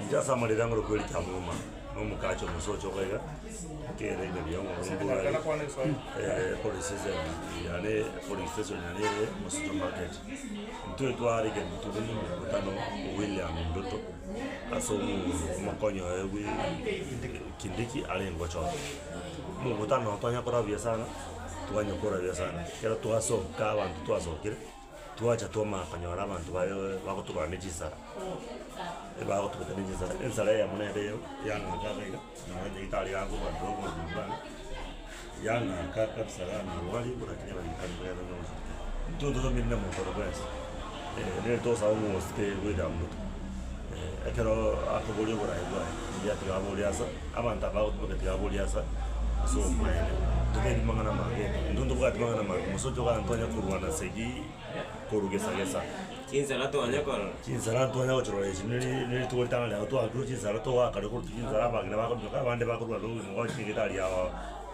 Just somebody don't go to Kamuma. No catch on the social way. Okay, they may be young police station and most market. To it, I get to the William Dotto. I saw Maconio, Kindiki, Allen Watch out. Mutano, Tonya Coraviasana, Tonya Coraviasana, Kera to us, Kavan to us, okay? To watch a Toma and your Raman to buy to Nijisa. About to the Nijisa, and Salaya Monede, young Gavega, and the Italian woman, young Kaka Saran, Wally, but I never can wear those. Two to the minimum for the West. Those almost stay with them. I cannot afford what I buy. Yet the Aboliasa, Avant about the Aboliasa. So, to get Manama, don't know what Manama, Mosoto Antonio Kurwana Segi, Kurugesa. Cinsarato Anacor. Cinsarato Anacor, nearly to a town, to a group in Sarato, Karakur, Zaraba, and the Baku, watching Italia,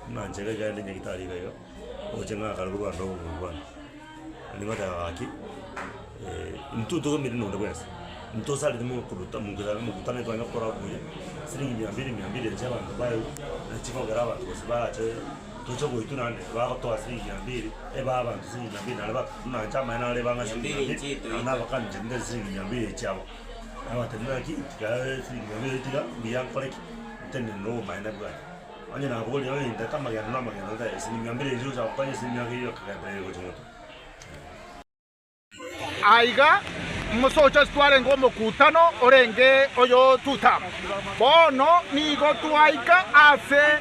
Nanchega and Italia, Ochena Karua, no one. And what I keep in 2 million on the West. In Tosal, the Mutana, Singing me a billion, the bio, the Chipogara was bad. To go to Nan, Vato, Singing and Bill, Eva, Singing and Bill, Najama, and Alabama, and never can gender singing and Bill Chavo. I want to know a kid, singing a bill, be young for it, tending no my never. And then I hold you in the Tamagan, Namagan, and singing a bill, use our place in your Aiga musocha stwarengo mokutano orenge oyo tuta bono nigo tuaika ase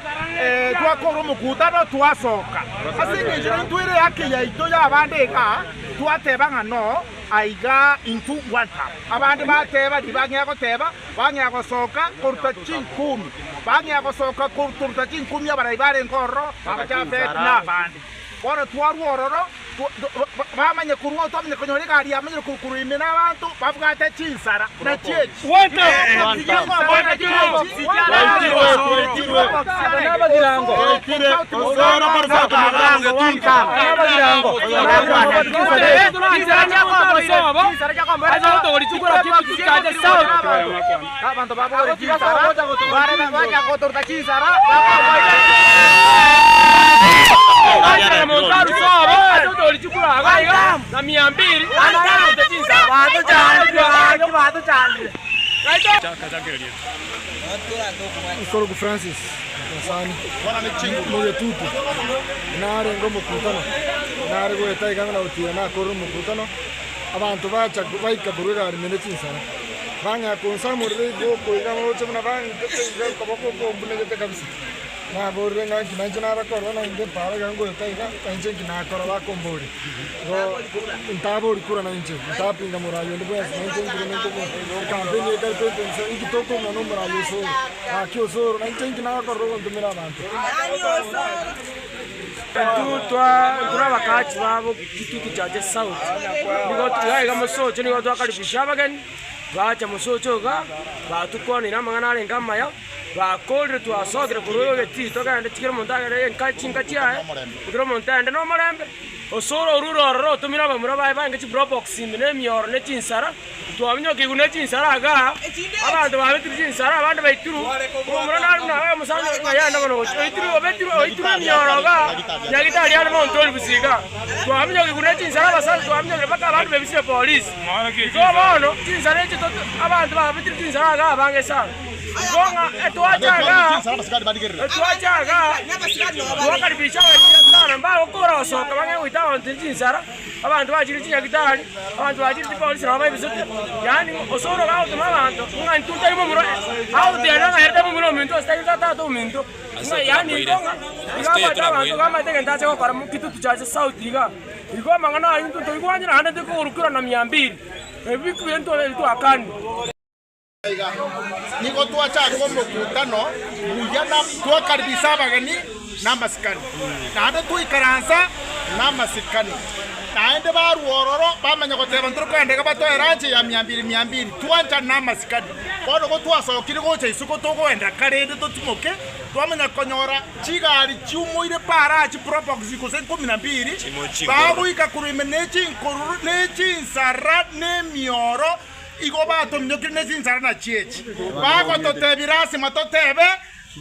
twakoro mokutano twasoka asinge jiro ntwire yake ya ito ya bandeka twatebanga no aiga into wanta abandi bateba dibanya goteba banya gosoka kurta 10 banya gosoka kurta 10 abarayibare ngoro bakacha bet na bandi bono twarwororo bamanye kuruwa utamanye konyore gari amanye kukuruime n'abantu bavugate Cinsara na Chechi wanta n'abagirango ora barzaka n'abango wanta n'abagirango Cinsara cyako azo togori chukura kitu kikaje sawa abantu babogori Cinsara bare bajya kotorta Cinsara Acha montar sawa azo togori chukura agaiga na 200 ana Cinsara watu chande Ukoro ku Francis Sani wana nechingo moyo tutu nare ngo mukutano nare go etaiganga na utia na koro mukutano abantu bacha baika burira ari mene Cinsara banga konsa murre go koiga mo chuna banga ko ko mbunege kabisa na borre na kinanjana koro na inde para gango etaiga kanche kina koro ba kombori go intabori kura na inche tapinga morayo ndo bas nanche kina ko campaign ekar pe pensa ikito ko nano morayo so akio so nanche kina koro ndo mera bantu twa wakati babo kitu kichaje south nigo twaiga musocho nigo twakaribisha bageni bacha musocho ga batukwanira mangana arenga maya bakorre twasogere kuruyo getito kandi tikira montagere enkachinga chiae tikira montande no marembe osoro ruroro tumira bamura baye chi probox imene mioro ne Cinsara twabinyo kigune Cinsara ga abantu babitiri Cinsara abandi bayituru umura na musanga ngayanda bano oyituru mioro ga nyagitali ari montoli busiga twabinyo kigune Cinsara basanga twabinyo baka abantu bebisire police go bono Cinsara chito abantu babitiri Cinsara ga bange sa gonga etwajaga twakaribisha sana mbao kora soka bange witawa Cinsara abantu bajiri chinyagitali abantu bajiri polisi na babizote yani osoro ga utuma abantu nga ntuta imo muro au tiana nga herda muro minto sta tata minto nga yani gonga igaba abantu kama tege ndache ko para kitu tuchaje sauti ga igoma mangana into to igwanyira hande ko urukura na 200 ebiku yento elito akani niko twachako mukutano buyana twakaribisha abageni n'amasikani nande twikaransa n'amasikani naende baruororo bamanya goteba ntoro kwendeka batoeranje ya 200 twanja n'amasikani bono go twasokire gocha isuko togwenda karende tutimoke twamenya konyora chigari chiumuire para chi probox zikose 12 babuika kurime nechi nkoruru nechi Cinsara ne mioro igo batomnyokire nezinsara na chechi bagototebirasi matotebe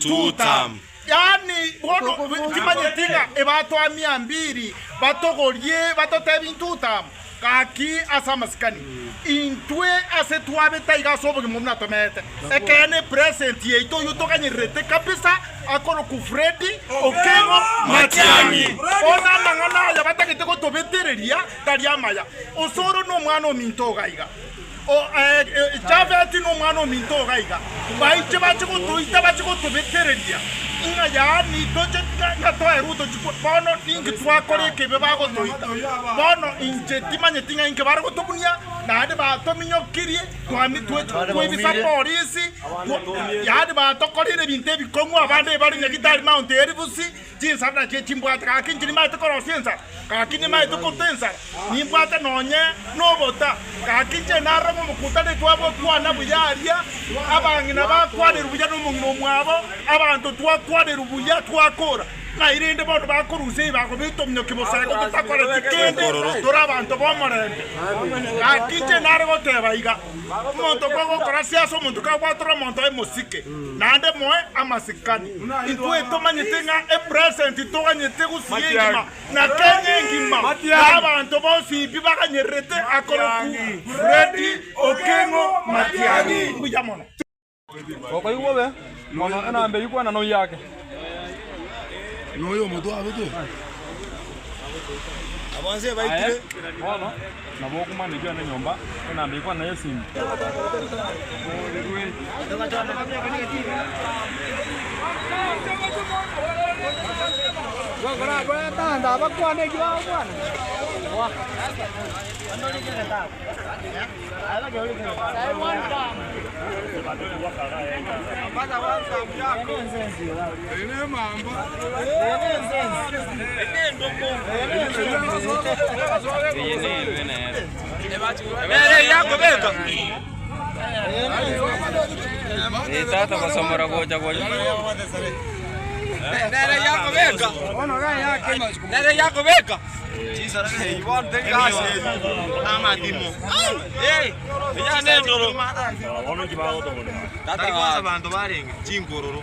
tutam yani bono timanyetinga ebatwamia 200 batogorie batotebi tutam kaki asamasikani intwe ase twabe taiga sobo ngomna tomete ekene present yeito yutokanyirete kabisa akoro ku Fredi Okengo Matiang'i ona mangana ya batakite ko tobetereria tariamaya osoro no mwana ominto gaiga o Javeti no mwana ominto gaiga baiche bachiko tuita bachiko tobetereria inga ya ni toche ngato eruto chiko bono ningi twakore kebe bago toita bono inje timanye tinga inge bargo tobunia na ade ba tominyo kirie twami twe bisa polisi ya ade ba tokorire binte bikongu abande bari nyagitari mount eribusi jinsana je timbwata kakinjini ma tokoro siensa kakini ma tokotensa nimbwata nonye nobota kakinje naramo mukutane twabo twana buyaria abangina bakwanira buya no mwabo abantu twakwanira buya twakora na irinde bono bakoruse bako bitomnyo kibosako tutakora tikende dora abantu bomorende akinje narego tebaiga monto kogo gracias omuntu ka 4 monto e musike nande moe amasikani itu etomanyitenga e present toganyete gusiyengima na kenyengima abantu bosi bibakanyerete akoro ku Fredi Okengo Matiang'i bujamono Kwa hiyo wewe mwana anaambia yuko na noi yake. Noyo moto abeto. Abanze baitire. Bona na boku mane jya na nyomba anaambia yuko na yesim. Gora gora tanda bakwane jwa bwana. Wa. Andoni kile ta. Ala gori kile ta. Dai one time. Baza wanza mjako. Ene mambo. Ene sense. Ene ndoko. Ene vene. Ene yako beka. Tata basomora goja goja. Nere yako beka. Ono gani yake machukua. Nere yako beka. Chisa na Ivan tengase. Ama dimo. Eh, ya nendoro. Ono kibao to bole. Tata kwa abantu barenge chingororo.